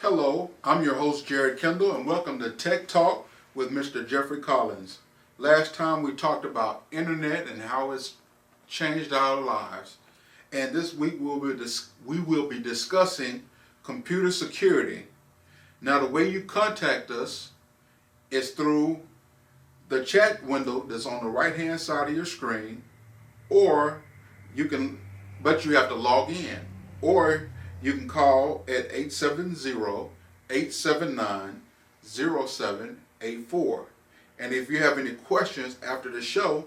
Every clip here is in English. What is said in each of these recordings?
Hello, I'm your host Jared Kendall, and welcome to Tech Talk with Mr. Jeffrey Collins. Last time we talked about internet and how it's changed our lives, and this week we will be discussing computer security. Now, the way you contact us is through the chat window that's on the right-hand side of your screen, or but you have to log in, or you can call at 870-879-0784. And if you have any questions after the show,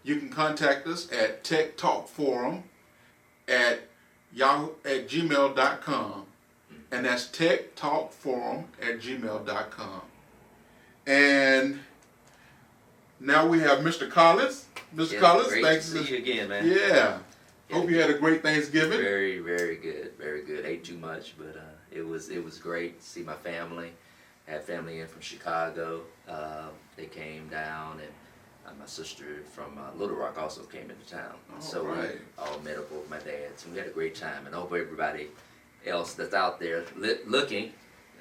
you can contact us at techtalkforum at gmail.com. And that's techtalkforum@gmail.com. And now we have Mr. Collins. Mr. Collins, great thanks. to see you again, man. Yeah. Hope you had a great Thanksgiving. Very, very good. Very good. Ate too much, but it was great to see my family. I had family in from Chicago. They came down, and my sister from Little Rock also came into town. So we all met up with my dad. So we had a great time, and I hope everybody else that's out there looking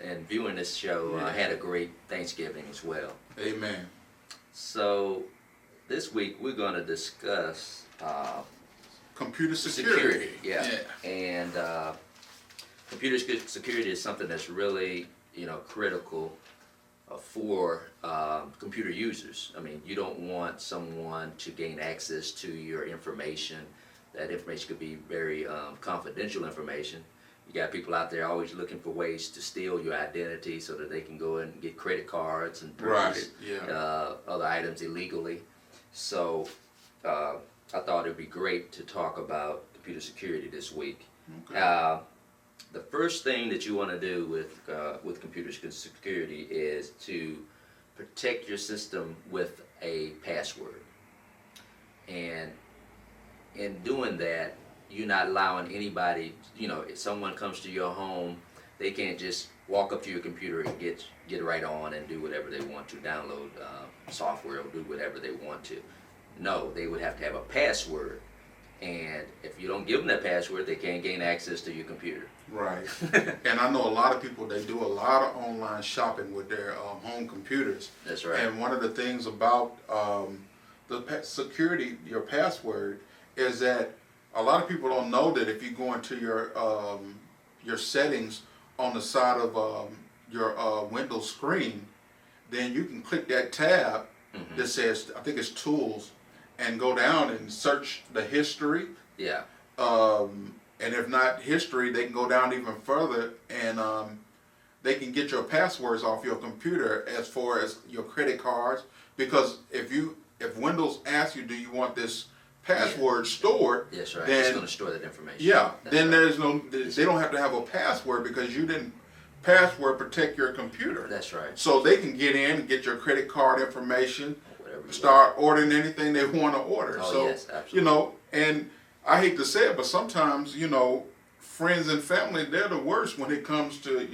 and viewing this show had a great Thanksgiving as well. Amen. So this week we're going to discuss computer security. And computer security is something that's really, critical for computer users. I mean, you don't want someone to gain access to your information. That information could be very confidential information. You got people out there always looking for ways to steal your identity so that they can go and get credit cards and purchase other items illegally. So I thought it would be great to talk about computer security this week. Okay. The first thing that you want to do with computer security is to protect your system with a password. And in doing that, you're not allowing anybody, if someone comes to your home, they can't just walk up to your computer and get right on and do whatever they want to, download software or do whatever they want to. No, they would have to have a password. And if you don't give them that password, they can't gain access to your computer. Right. And I know a lot of people, they do a lot of online shopping with their home computers. That's right. And one of the things about the security, your password, is that a lot of people don't know that if you go into your settings on the side of your Windows screen, then you can click that tab that says, I think it's Tools, and go down and search the history. Yeah. And if not history, they can go down even further, and they can get your passwords off your computer as far as your credit cards. Because if Windows asks you, do you want this password stored? That's right. Then, it's going to store that information. Yeah. That's then right. They don't have to have a password because you didn't password protect your computer. That's right. So they can get in and get your credit card information, start ordering anything they want to order. Oh, so, yes, absolutely. And I hate to say it, but sometimes, friends and family, they're the worst when it comes to,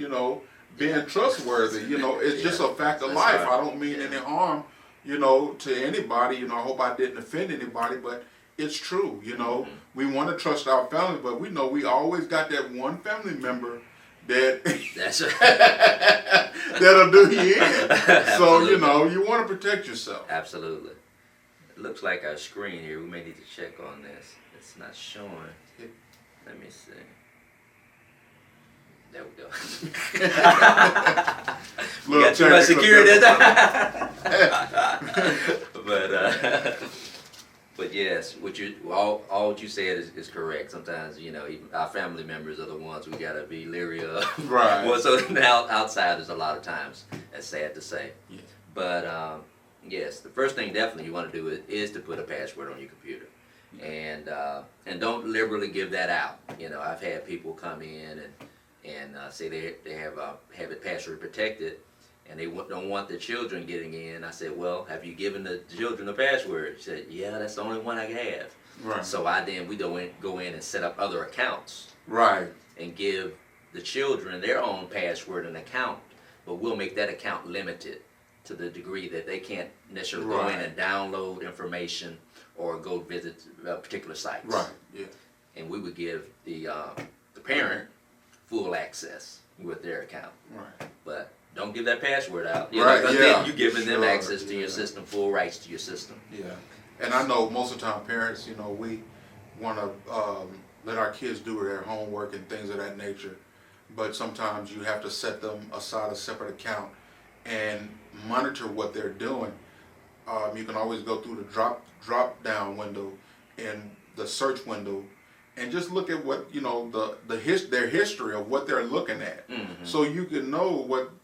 being trustworthy. It's just a fact of life. Right. I don't mean any harm, to anybody. I hope I didn't offend anybody, but it's true. We want to trust our family, but we know we always got that one family member that That's right. that'll do you in. So, you want to protect yourself. Absolutely. It looks like our screen here, we may need to check on this. It's not showing. Let me see. There we go. We got too much security. But yes, all what you said is correct. Sometimes, even our family members are the ones we gotta be leery of. Right. Well, so outsiders a lot of times. That's sad to say. Yeah. But yes, the first thing definitely you want to do is to put a password on your computer, and don't liberally give that out. I've had people come in and say they have it password protected, and they don't want the children getting in. I said, well, have you given the children a password? She said, yeah, that's the only one I have. Right. So we go in and set up other accounts. Right. And give the children their own password and account, but we'll make that account limited to the degree that they can't necessarily go in and download information or go visit particular sites. Right. Yeah. And we would give the parent full access. with their account. Right. But don't give that password out. Right, 'Cause yeah, then you're giving them sure, access to your yeah. system, full rights to your system. Yeah. And I know most of the time parents, we want to let our kids do their homework and things of that nature. But sometimes you have to set them aside a separate account and monitor what they're doing. You can always go through the drop down window and the search window and just look at what their history of what they're looking at, so you can know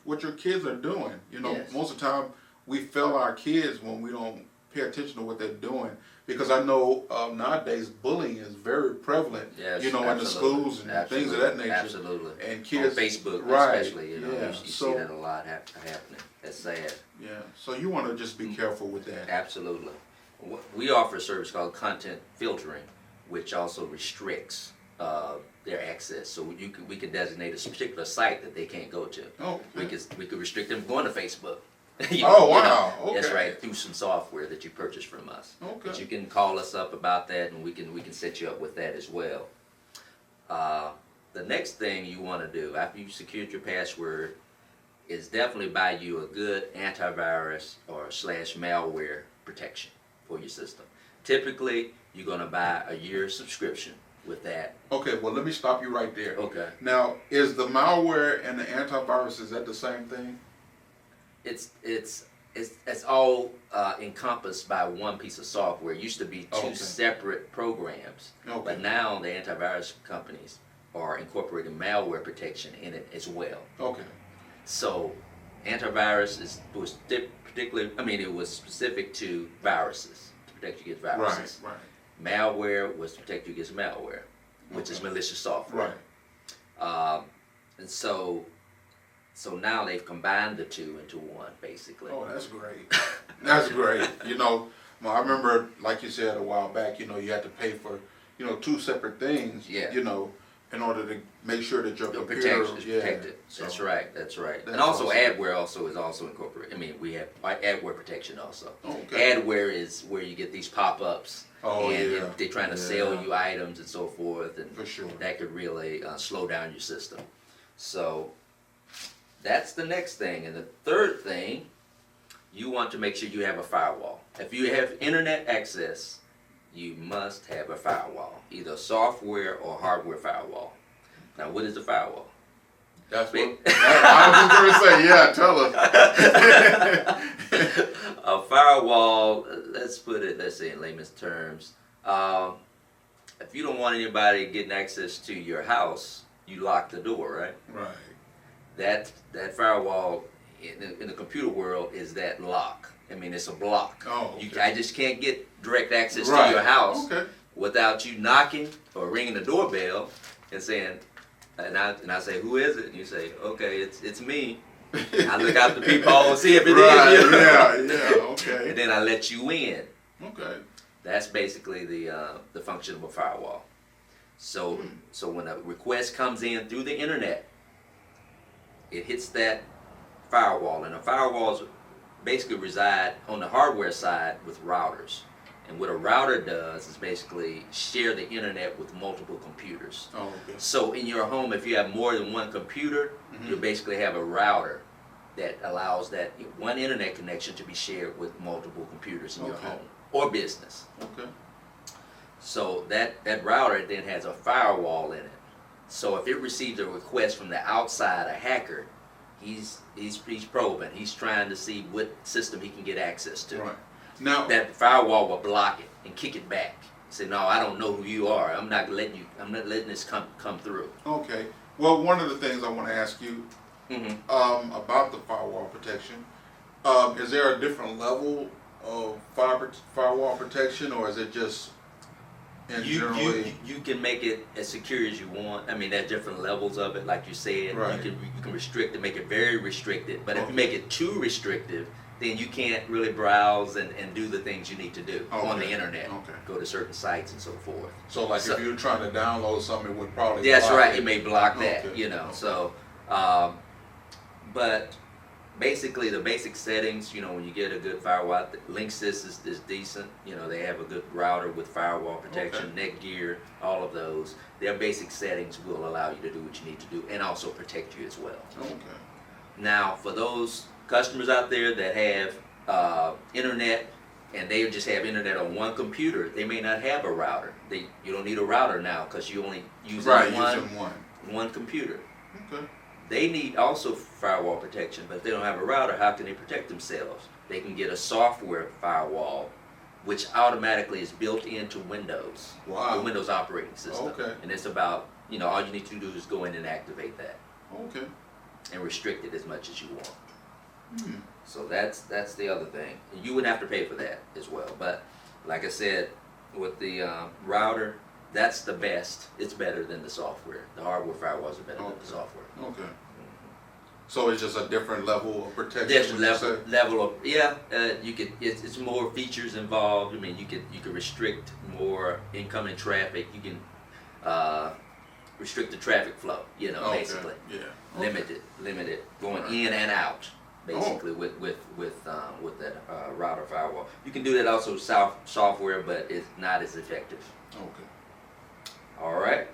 what your kids are doing. Yes. Most of the time we fail our kids when we don't pay attention to what they're doing, because I know nowadays bullying is very prevalent. Yes, in the absolutely. schools and things of that nature. Absolutely. And kids, on Facebook, right, especially, yeah. you see that a lot happening. That's sad. Yeah. So you want to just be careful with that. Absolutely. We offer a service called content filtering, which also restricts their access. So we can designate a particular site that they can't go to. Oh. We could restrict them going to Facebook. Oh, wow. Okay. That's right, through some software that you purchase from us. Okay. But you can call us up about that, and we can set you up with that as well. The next thing you want to do after you've secured your password is definitely buy you a good antivirus or / malware protection for your system. Typically, you're going to buy a year subscription with that. Okay, well, let me stop you right there. Okay. Now, is the malware and the antivirus, is that the same thing? It's all encompassed by one piece of software. It used to be two Okay. separate programs, Okay. but now the antivirus companies are incorporating malware protection in it as well. Okay. So, antivirus was particularly, it was specific to viruses, to protect you against viruses. Right, Malware was to protect you against malware, which is Okay. malicious software. right. And so now they've combined the two into one, basically. Oh, that's great. That's great. I remember, like you said a while back, you had to pay for, two separate things, Yeah. in order to make sure that your The computer protection is protected. So, That's right. And That's also awesome. adware is also incorporated. We have adware protection also. Okay. Adware is where you get these pop-ups, Oh, and yeah. they're trying to sell you items and so forth, and For sure. that could really slow down your system. So that's the next thing. And the third thing, you want to make sure you have a firewall. If you have internet access, you must have a firewall, either software or hardware firewall. Now, what is the firewall? That's what I was just going to say. Yeah, tell us. A firewall, let's say in layman's terms, if you don't want anybody getting access to your house, you lock the door, right? Right. That firewall in the computer world is that lock. It's a block. Oh, okay. I just can't get direct access Right. to your house Okay. without you knocking or ringing the doorbell and saying, and I say, who is it? And you say, okay, it's me. I look out the peephole and see if it is Right. you. Yeah. Okay. And then I let you in. Okay. That's basically the function of a firewall. So when a request comes in through the internet, it hits that firewall, and the firewalls basically reside on the hardware side with routers. And what a router does is basically share the internet with multiple computers. Oh, okay. So in your home, if you have more than one computer, you basically have a router that allows that one internet connection to be shared with multiple computers in your Okay. home or business. Okay. So that router then has a firewall in it. So if it receives a request from the outside, a hacker, he's probing. He's trying to see what system he can get access to. Right. Now. That firewall will block it and kick it back. Say, no, I don't know who you are. I'm not letting this come through. Okay. Well, one of the things I want to ask you about the firewall protection, is there a different level of firewall protection, or is it just generally? You can make it as secure as you want. There's different levels of it, like you said. Right. You can restrict it, make it very restricted. But if Okay. you make it too restrictive, then you can't really browse and do the things you need to do on the Okay. internet. Okay. Go to certain sites and so forth. So, like, if you're trying to download something, it would probably. That's block right. it. It may block that. Okay. So, but basically the basic settings, when you get a good firewall, Linksys is decent. They have a good router with firewall protection, Netgear, all of those. Their basic settings will allow you to do what you need to do and also protect you as well. Okay. Now, for those customers out there that have internet and they just have internet on one computer, they may not have a router. You don't need a router now because you only use using one computer. Okay. They need also firewall protection, but if they don't have a router, how can they protect themselves? They can get a software firewall, which automatically is built into Windows, Wow. the Windows operating system. Okay. And it's about, all you need to do is go in and activate that Okay. and restrict it as much as you want. Hmm. So that's the other thing. You would have to pay for that as well. But like I said, with the router, that's the best. It's better than the software. The hardware firewalls are better than the software. Okay. So it's just a different level of protection. Different would you say? level of you could. It's more features involved. I mean, you could restrict more incoming traffic. You can restrict the traffic flow. Okay. Basically Yeah. limit it going in and out. Basically, with that router firewall, you can do that also with software, but it's not as effective. Okay. All right.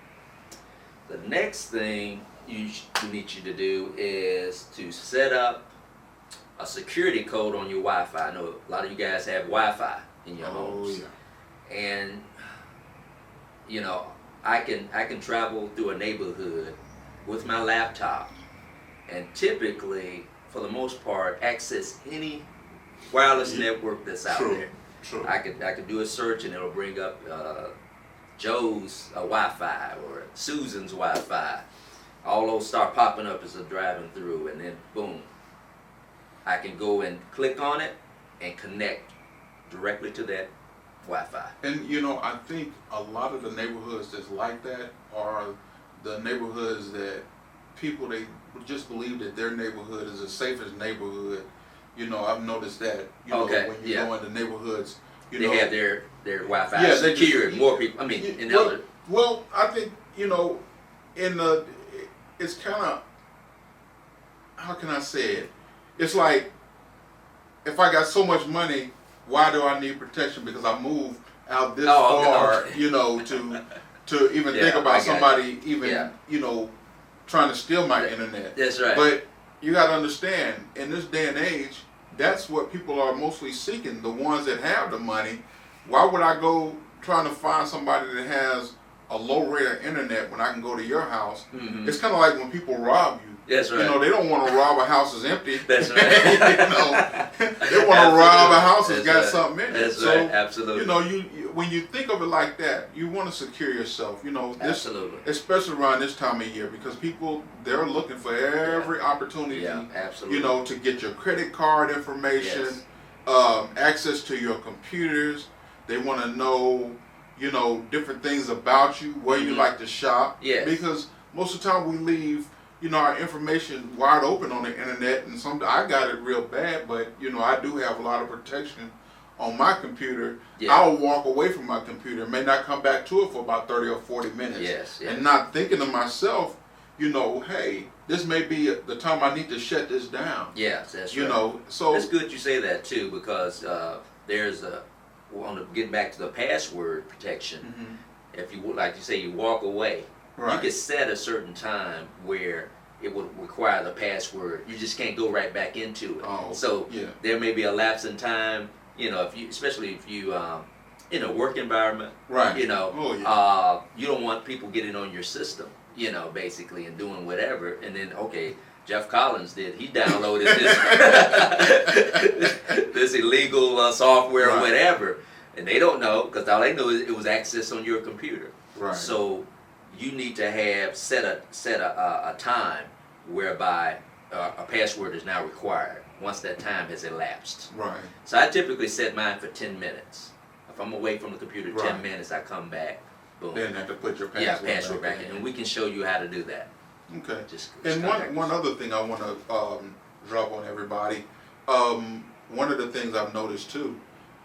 The next thing you need you to do is to set up a security code on your Wi-Fi. I know a lot of you guys have Wi-Fi in your homes, and I can travel through a neighborhood with my laptop, and typically, for the most part, access any wireless network that's out there. True. I could do a search and it'll bring up Joe's Wi-Fi or Susan's Wi-Fi. All those start popping up as I'm driving through, and then boom, I can go and click on it and connect directly to that Wi-Fi. And I think a lot of the neighborhoods that's like that are the neighborhoods that people, they just believe that their neighborhood is the safest neighborhood. I've noticed that. Okay, when you go into neighborhoods, they have their Wi-Fi Yeah, secured. More people. I mean, in the other. Well, I think it's kind of, how can I say it? It's like, if I got so much money, why do I need protection? Because I moved out this far, to even think about somebody trying to steal my internet. That's right. But you got to understand, in this day and age, that's what people are mostly seeking, the ones that have the money. Why would I go trying to find somebody that has a low rate of internet when I can go to your house? Mm-hmm. It's kind of like when people rob you. That's right. They don't want to rob a house that's empty. That's right. They want to rob a house that's got something in it. That's right. Absolutely. When you think of it like that, you want to secure yourself. Absolutely. Especially around this time of year, because people, they're looking for every opportunity. Yeah, absolutely. To get your credit card information, access to your computers. They want to know, different things about you, where you like to shop. Yes. Because most of the time we leave, our information wide open on the internet, and I got it real bad, but I do have a lot of protection on my computer. Yeah. I'll walk away from my computer, may not come back to it for about 30 or 40 minutes. Yes. And not thinking to myself, hey, this may be the time I need to shut this down. Yes, that's right. So it's good you say that too, because there's getting back to the password protection. Mm-hmm. If you like you say, you walk away. Right. You could set a certain time where it would require the password. You just can't go right back into it. Oh, so there may be a lapse in time. Especially if you in a work environment. Right. You don't want people getting on your system. Basically, and doing whatever. And then Jeff Collins did. He downloaded this illegal software or whatever, and they don't know because all they know is it was access on your computer. Right. So you need to have set a time whereby a password is now required once that time has elapsed. Right. So I typically set mine for 10 minutes. If I'm away from the computer 10 minutes, I come back. Boom. Then have to put your password back in, and we can show you how to do that. Okay. Just and one other thing I want to drop on everybody. One of the things I've noticed too,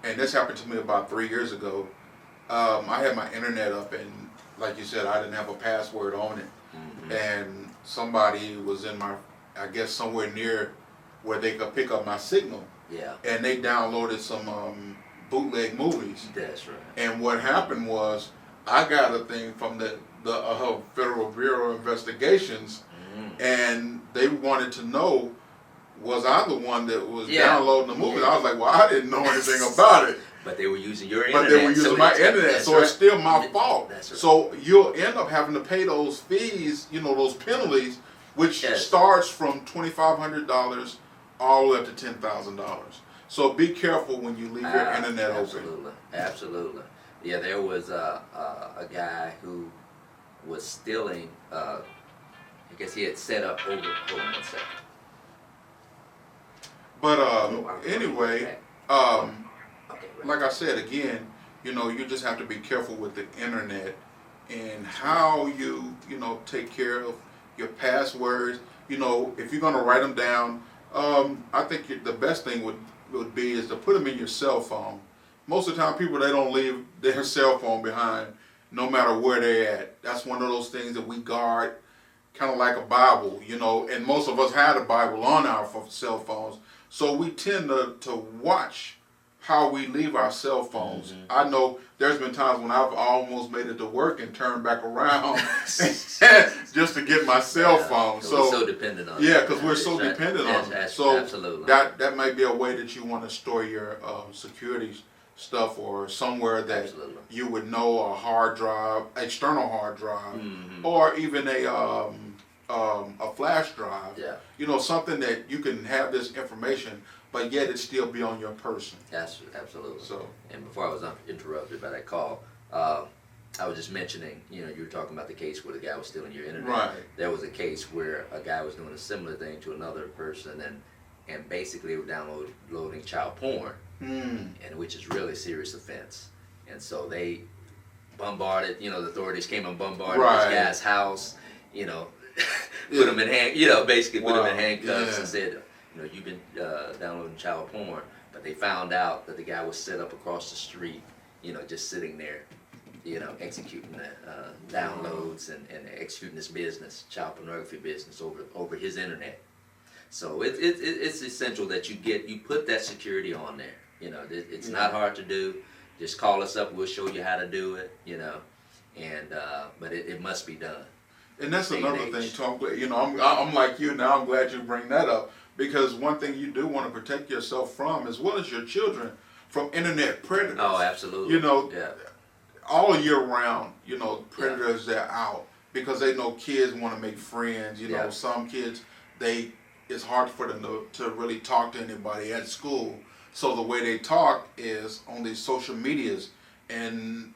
and this happened to me about 3 years ago. I had my internet up, and like you said, I didn't have a password on it, Mm-hmm. and somebody was in I guess somewhere near where they could pick up my signal, Yeah, and they downloaded some bootleg movies. that's right. And what happened was, I got a thing from the Federal Bureau of Investigations, Mm. and they wanted to know, was I the one that was Yeah. downloading the movies? Yeah. I was like, well, I didn't know anything about it. But they were using your But internet. they were using so my it's- internet, that's so it's right. still my fault. That's right. So you'll end up having to pay those fees, those penalties, which Yes. starts from $2,500 all the way up to $10,000. So be careful when you leave your internet open. Absolutely, absolutely. Yeah, there was a guy who was stealing. I guess he had set up over. Hold on 1 second. But Okay, anyway, right. like I said again, you just have to be careful with the internet and how you take care of your passwords. If you're gonna write them down, I think the best thing would be is to put them in your cell phone. Most of the time, people, they don't leave their cell phone behind, no matter where they're at. That's one of those things that we guard, kind of like a Bible, And most of us had a Bible on our cell phones, so we tend to watch how we leave our cell phones. Mhm. I know there's been times when I've almost made it to work and turned back around just to get my cell phone. We're so dependent on it. Yeah, because we're so That's right. dependent Yes, on it. So absolutely. that might be a way that you want to store your security stuff, or somewhere that Absolutely. you would know, a hard drive, external hard drive, Mhm. or even a flash drive. Yeah. Something that you can have this information, but yet it still be on your person. Absolutely. So And before I was interrupted by that call, I was just mentioning, you were talking about the case where the guy was stealing your internet. Right. There was a case where a guy was doing a similar thing to another person, and basically were downloading child porn, and which is really a serious offense. And so they bombarded, the authorities came and bombarded Right. this guy's house, put him in basically put him in Wow. handcuffs Yeah. and said, you've been downloading child porn. But they found out that the guy was set up across the street, just sitting there, executing the downloads and executing this business, child pornography business over his internet. So it's essential that you put that security on there. It's not hard to do. Just call us up. We'll show you how to do it. And but it must be done. And that's Day and another age. thing, Tom. I'm like you now. I'm glad you bring that up, because one thing you do want to protect yourself from, as well as your children, from internet predators. Oh, absolutely. Yeah. All year round, predators, they're out because they know kids want to make friends. Yeah. Some kids, it's hard for them to really talk to anybody at school. So the way they talk is on these social medias and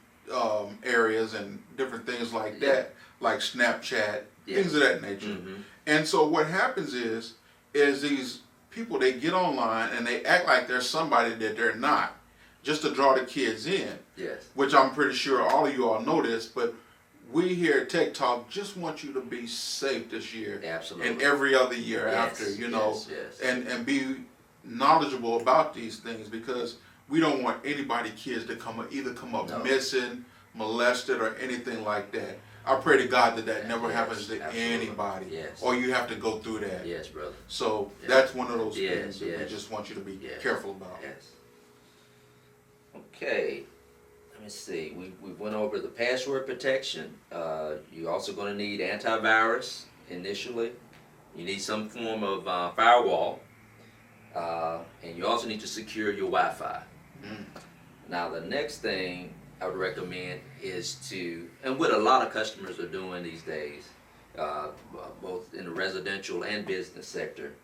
areas and different things like that, like Snapchat, things of that nature. Mhm. And so what happens is these people, they get online and they act like they're somebody that they're not, just to draw the kids in. Yes. Which I'm pretty sure all of you all know this, but we here at Tech Talk just want you to be safe this year. Absolutely. And every other year Yes, after, yes. and be knowledgeable about these things, because we don't want kids to come up No. missing, molested, or anything like that. I pray to God that never Yes, happens to absolutely. anybody, Yes. or you have to go through that. Yes, brother. So Yes. that's one of those Yes, things that we yes. just want you to be Yes. careful about. Yes. Okay. Let me see. We went over the password protection. You're also going to need antivirus initially. You need some form of firewall, and you also need to secure your Wi-Fi. Mm. Now, the next thing I would recommend is and what a lot of customers are doing these days, both in the residential and business sector,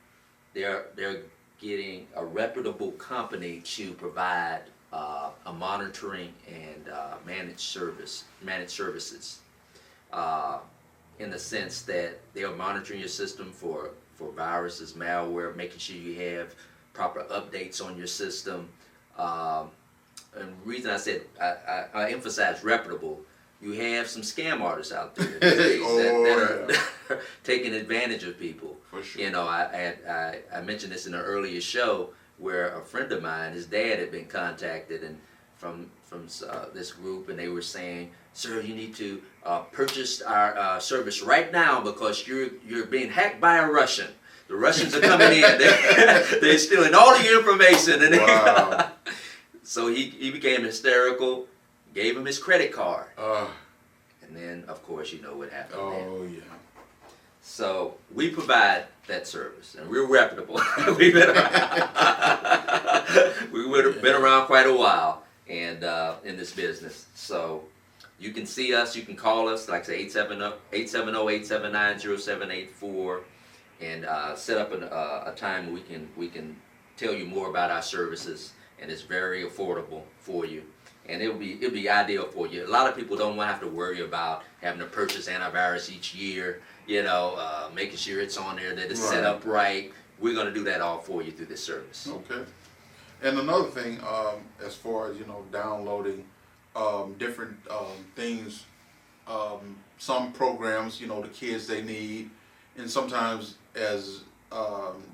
they're getting a reputable company to provide a monitoring and managed services, in the sense that they are monitoring your system for viruses, malware, making sure you have proper updates on your system. And the reason I said I emphasize reputable, you have some scam artists out there these days that are taking advantage of people. For sure. I mentioned this in an earlier show where a friend of mine, his dad had been contacted, and this group, and they were saying, "Sir, you need to purchase our service right now because you're being hacked by a Russian. The Russians are coming in. They're stealing all of your information." And Wow. so he became hysterical. Gave him his credit card, Uh, and then of course you know what happened. There. oh yeah. So we provide that service, and we're reputable. We've been around quite a while, and in this business. So you can see us, you can call us, like I say, 870-879-0784, and set up a time where we can tell you more about our services, and it's very affordable for you. And it'll be ideal for you. A lot of people don't want to have to worry about having to purchase antivirus each year, making sure it's on there, that it's set Right. up right. We're going to do that all for you through this service. Okay. And another thing, as far as downloading different things, some programs, the kids they need, and sometimes as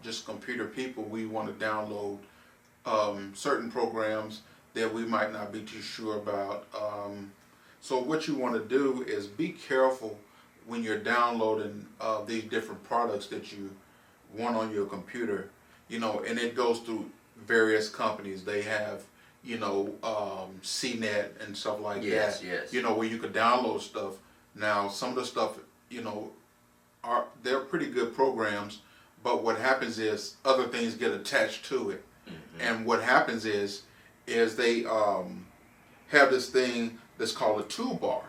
just computer people, we want to download certain programs that we might not be too sure about. So what you want to do is be careful when you're downloading these different products that you want on your computer, and it goes through various companies. They have, CNET and stuff like Yes, that. yes. Where you could download stuff. Now, some of the stuff, they're pretty good programs, but what happens is other things get attached to it. Mm-hmm. And what happens is they have this thing that's called a toolbar,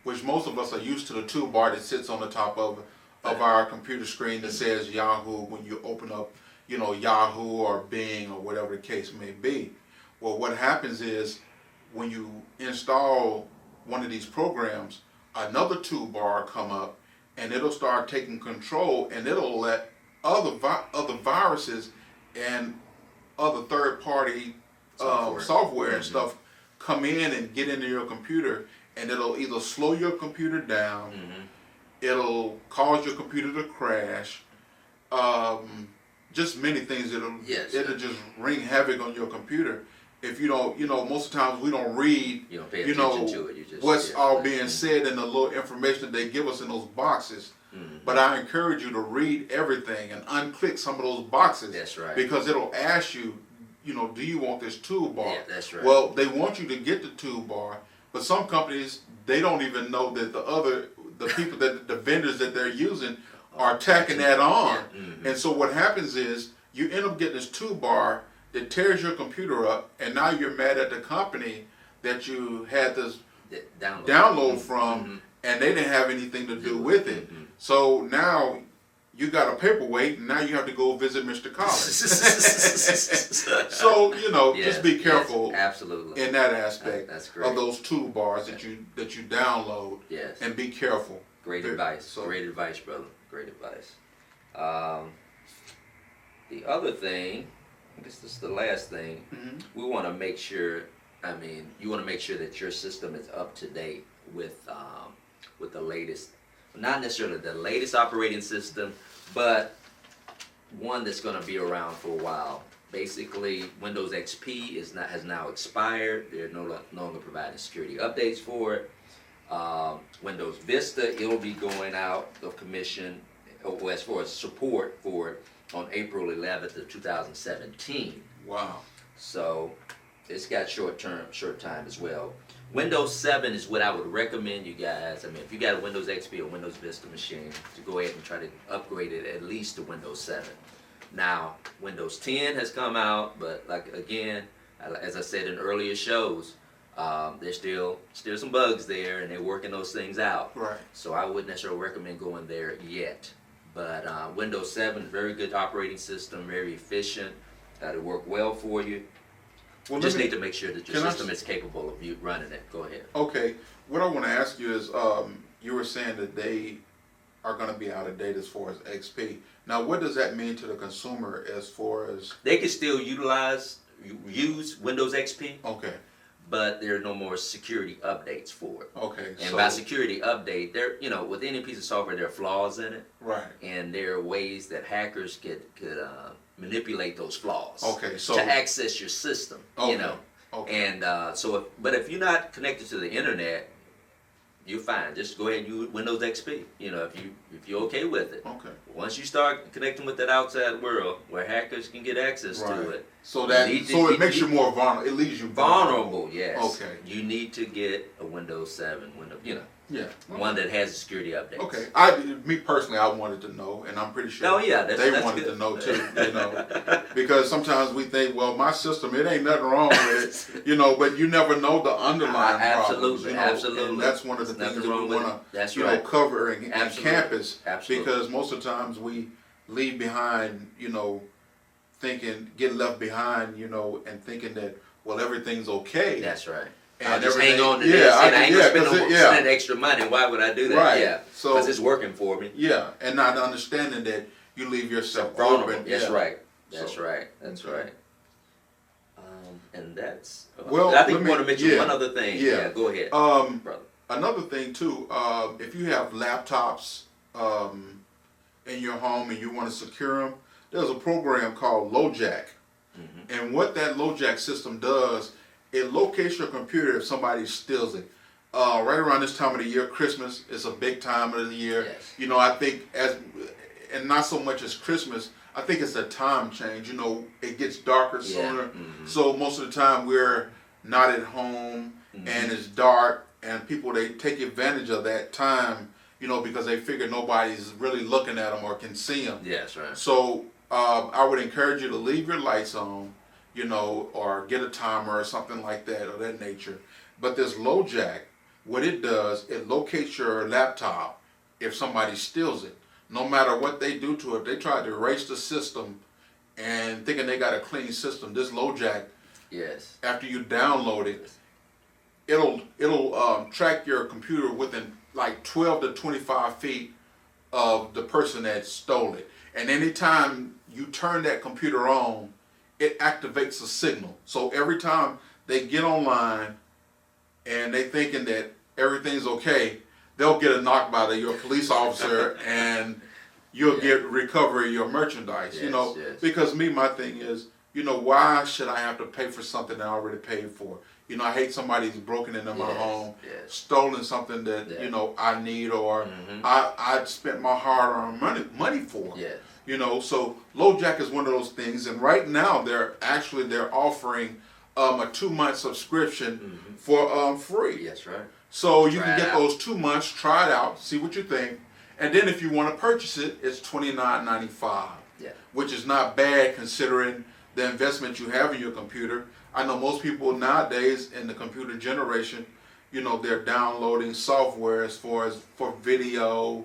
which most of us are used to, the toolbar that sits on the top of our computer screen that says Yahoo when you open up, Yahoo or Bing or whatever the case may be. Well, what happens is when you install one of these programs, another toolbar come up, and it'll start taking control, and it'll let other viruses and other third-party software and stuff come in and get into your computer, and it'll either slow your computer down, it'll cause your computer to crash, just many things. It'll just wreak havoc on your computer. If you don't, most of the times we don't read, You don't pay attention to it. You just, what's all being said in the little information that they give us in those boxes. But I encourage you to read everything and unclick some of those boxes. That's right. Because it'll ask you, do you want this toolbar? Yeah, that's right. Well, they want you to get the toolbar, but some companies, they don't even know that the people the vendors that they're using are tacking that on. Yeah. Mm-hmm. And so what happens is you end up getting this toolbar that tears your computer up, and now you're mad at the company that you had this download from, and they didn't have anything to do with it. So now you got a paperweight, and now you have to go visit Mr. Collins. So just be careful. Yes, absolutely. In that aspect. That's great. Of those toolbars that you download. Yes. And be careful. Great advice. Great advice, brother. Great advice. The other thing, I guess this is the last thing, we want to make sure. You want to make sure that your system is up to date with the latest. Not necessarily the latest operating system, but one that's going to be around for a while. Basically, Windows XP has now expired. They're no longer providing security updates for it. Windows Vista, it'll be going out of commission as far as support for it on April 11th of 2017. Wow. So it's got short time as well. Windows 7 is what I would recommend you guys. If you got a Windows XP or Windows Vista machine, to go ahead and try to upgrade it at least to Windows 7. Now, Windows 10 has come out, but as I said in earlier shows, there's still some bugs there, and they're working those things out. Right. So I wouldn't necessarily recommend going there yet. But Windows 7, very good operating system, very efficient. It'll work well for you. Well, Just need to make sure that your system is capable of you running it. Go ahead. Okay. What I want to ask you is, you were saying that they are going to be out of date as far as XP. Now, what does that mean to the consumer as far as... They can still use Windows XP, Okay. but there are no more security updates for it. Okay. And by security update, with any piece of software, there are flaws in it. Right. And there are ways that hackers could manipulate those flaws. Okay. So to access your system. Okay. Okay. And but if you're not connected to the internet, you're fine. Just go ahead and use Windows XP. If you're okay with it. Okay. Once you start connecting with that outside world where hackers can get access to Right. it, So it makes you more vulnerable. It leaves you vulnerable. Yes. Okay. You need to get a Windows 7 window. Yeah. One that has security updates. Okay. Me personally, I wanted to know, and I'm pretty sure Oh, yeah, they that's wanted good. to know too. Because sometimes we think, well, my system, it ain't nothing wrong with it, but you never know the underlying Absolutely, problems. absolutely. And that's one of the There's things nothing that we wrong with want it. That's to, right. cover in Absolutely. campus. Absolutely. Because most of the times we leave behind, get left behind, and thinking that, well, everything's okay. That's right. And I'll just hang everything- on to this, and I ain't gonna spend spend spend extra money. Why would I do that? Right. Yeah, So- because it's working for me. Yeah, and not understanding that you leave yourself Vulnerable. open. That's Yeah. right. That's So, right. That's okay. right. And that's. Well, I think let you me- want to mention yeah, one other thing. yeah. Go ahead, brother. Another thing too, if you have laptops in your home and you want to secure them, there's a program called LoJack. Mm-hmm. And what that LoJack system does, it locates your computer if somebody steals it. Right around this time of the year, Christmas is a big time of the year. Yes. I think and not so much as Christmas, I think it's a time change. It gets darker Yeah. sooner. Mhm. So most of the time we're not at home and it's dark, and people, they take advantage of that time, because they figure nobody's really looking at them or can see them. Yes, right. So I would encourage you to leave your lights on, or get a timer or something like that of that nature. But this LoJack, what it does, it locates your laptop if somebody steals it. No matter what they do to it, they try to erase the system and thinking they got a clean system. This LoJack, Yes. after you download it, it'll track your computer within like 12 to 25 feet of the person that stole it. And anytime you turn that computer on, it activates a signal. So every time they get online and they thinking that everything's okay, they'll get a knock by your police officer and you'll get recovery of your merchandise. Yes, yes. Because my thing is, why should I have to pay for something I already paid for? I hate somebody's broken into my Yes, home, yes. stolen something that Yeah. I need, or Mhm. I spent my hard-earned money for. Yes. So LoJack is one of those things, and right now they're offering a 2-month subscription for free. Yes, right. So you Try can it get out. those 2 months, try it out, see what you think, and then if you want to purchase it, it's $29.95, Yeah. which is not bad considering the investment you have in your computer. I know most people nowadays in the computer generation, they're downloading software as far as for video,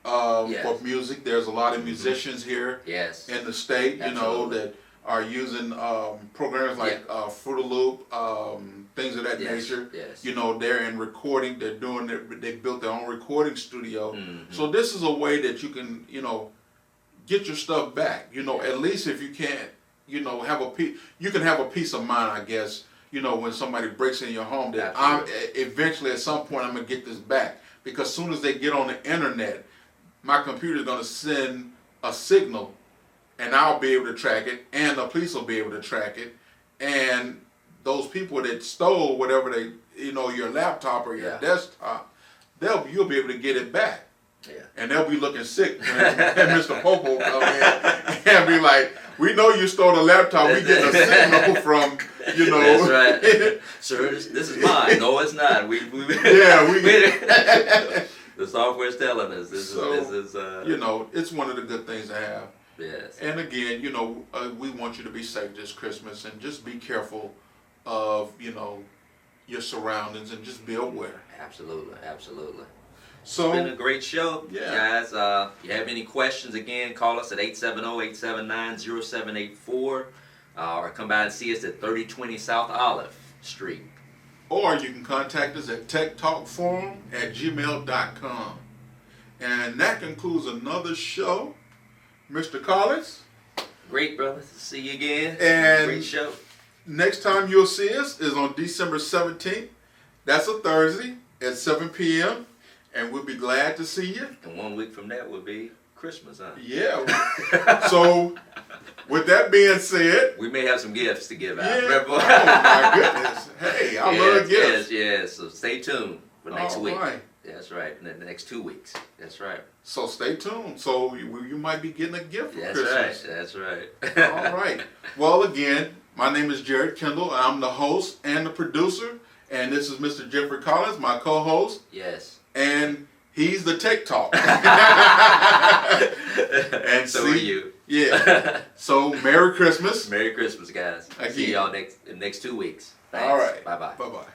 Yes. for music. There's a lot of musicians here Yes. in the state, Absolutely. that are using programs like Fruit Loop, things of that Yes. nature. Yes. They're in recording. They built their own recording studio. Mhm. So this is a way that you can, get your stuff back. At least if you can't, you can have a peace of mind, I guess. When somebody breaks in your home, that eventually at some point I'm gonna get this back, because as soon as they get on the internet, my computer's gonna send a signal, and I'll be able to track it, and the police will be able to track it, and those people that stole whatever they, your laptop or your desktop, you'll be able to get it back. Yeah. And they'll be looking sick when Mr. Popo come in and be like, "We know you stole the laptop. We get a signal from, That's right. Sir, this is mine. No, it's not. We Yeah, we the software's telling us this So, is it's one of the good things to have. yes. And again, we want you to be safe this Christmas, and just be careful of, your surroundings, and just be aware. Absolutely, absolutely. So, It's been a great show, Yeah. guys. If you have any questions, again, call us at 870-879-0784, or come by and see us at 3020 South Olive Street. or you can contact us at techtalkforum@gmail.com. And that concludes another show. Mr. Collins, Great, brother. See you again. And- Great show. next time you'll see us is on December 17th. That's a Thursday at 7 p.m. And we'll be glad to see you. And 1 week from that will be Christmas, huh? Yeah. So with that being said, We may have some gifts to give out. yeah. Remember? Oh my goodness! Hey, I love gifts. Yes. So stay tuned for next All week. right. That's right. In the next 2 weeks. That's right. So stay tuned. So you might be getting a gift for That's Christmas. right. That's right. All right. Well, again, my name is Jared Kendall. And I'm the host and the producer, and this is Mr. Jeffrey Collins, my co-host, Yes. and he's the Tech Talk. And So are you. Yeah. So Merry Christmas. Merry Christmas, guys. Again. See y'all in the next 2 weeks. Thanks. All right. Bye bye. Bye bye.